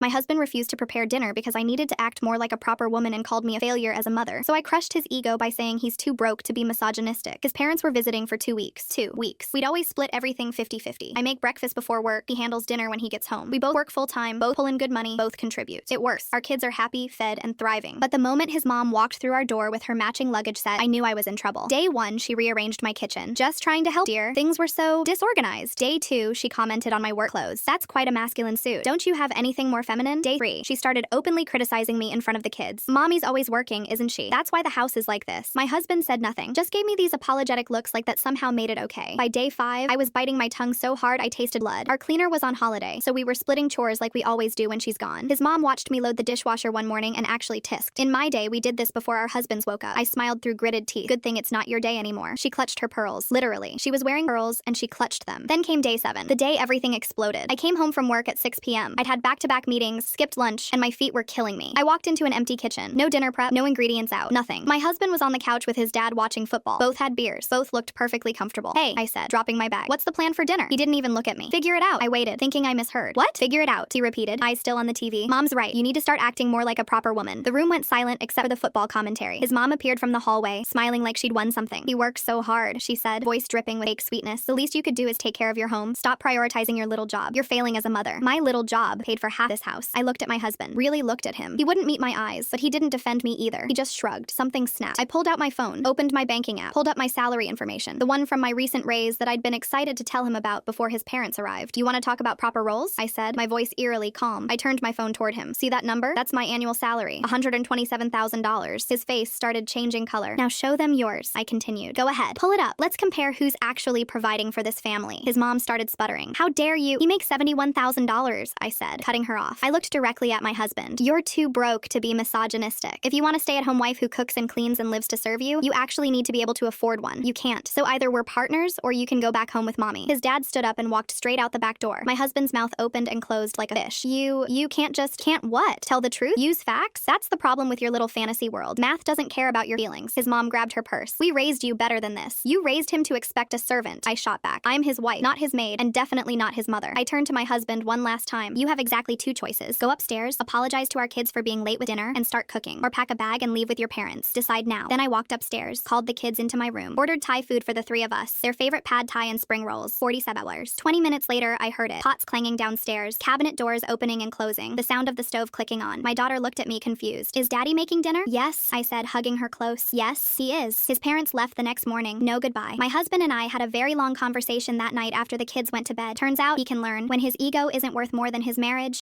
My husband refused to prepare dinner because I needed to act more like a proper woman and called me a failure as a mother. So I crushed his ego by saying he's too broke to be misogynistic. His parents were visiting for 2 weeks. 2 weeks. We'd always split everything 50-50. I make breakfast before work, he handles dinner when he gets home. We both work full-time, both pull in good money, both contribute. It works. Our kids are happy, fed, and thriving. But the moment his mom walked through our door with her matching luggage set, I knew I was in trouble. Day 1, she rearranged my kitchen. Just trying to help, dear. Things were so disorganized. Day 2, she commented on my work clothes. That's quite a masculine suit. Don't you have anything more feminine? Day 3, she started openly criticizing me in front of the kids. Mommy's always working, isn't she? That's why the house is like this. My husband said nothing, just gave me these apologetic looks like that somehow made it okay. By day 5, I was biting my tongue so hard I tasted blood. Our cleaner was on holiday, so we were splitting chores like we always do when she's gone. His mom watched me load the dishwasher one morning and actually tisked. In my day, we did this before our husbands woke up. I smiled through gritted teeth. Good thing it's not your day anymore. She clutched her pearls. Literally. She was wearing pearls and she clutched them. Then came day 7, the day everything exploded. I came home from work at 6 p.m. I'd had back-to-back meetings, skipped lunch, and my feet were killing me. I walked into an empty kitchen. No dinner prep, no ingredients out, nothing. My husband was on the couch with his dad watching football. Both had beers. Both looked perfectly comfortable. Hey, I said, dropping my bag. What's the plan for dinner? He didn't even look at me. Figure it out. I waited, thinking I misheard. What? Figure it out, he repeated, eyes still on the TV. Mom's right. You need to start acting more like a proper woman. The room went silent except for the football commentary. His mom appeared from the hallway, smiling like she'd won something. He works so hard, she said, voice dripping with fake sweetness. The least you could do is take care of your home. Stop prioritizing your little job. You're failing as a mother. My little job paid for half this house. I looked at my husband, really looked at him. He wouldn't meet my eyes, but he didn't defend me either. He just shrugged. Something snapped. I pulled out my phone, opened my banking app, pulled up my salary information, the one from my recent raise that I'd been excited to tell him about before his parents arrived. You want to talk about proper roles? I said, my voice eerily calm. I turned my phone toward him. See that number? That's my annual salary, $127,000. His face started changing color. Now show them yours, I continued. Go ahead, pull it up. Let's compare who's actually providing for this family. His mom started sputtering. How dare you? You make $71,000, I said, cutting her off. I looked directly at my husband. You're too broke to be misogynistic. If you want a stay-at-home wife who cooks and cleans and lives to serve you, you actually need to be able to afford one. You can't. So either we're partners or you can go back home with mommy. His dad stood up and walked straight out the back door. My husband's mouth opened and closed like a fish. You can't what? Tell the truth? Use facts? That's the problem with your little fantasy world. Math doesn't care about your feelings. His mom grabbed her purse. We raised you better than this. You raised him to expect a servant. I shot back. I'm his wife, not his maid, and definitely not his mother. I turned to my husband one last time. You have exactly 2 choices. Go upstairs, apologize to our kids for being late with dinner, and start cooking. Or pack a bag and leave with your parents. Decide now. Then I walked upstairs, called the kids into my room, ordered Thai food for the 3 of us, their favorite pad Thai and spring rolls, $47. 20 minutes later, I heard it. Pots clanging downstairs, cabinet doors opening and closing, the sound of the stove clicking on. My daughter looked at me confused. Is Daddy making dinner? Yes, I said, hugging her close. Yes, he is. His parents left the next morning. No goodbye. My husband and I had a very long conversation that night after the kids went to bed. Turns out he can learn. When his ego isn't worth more than his marriage,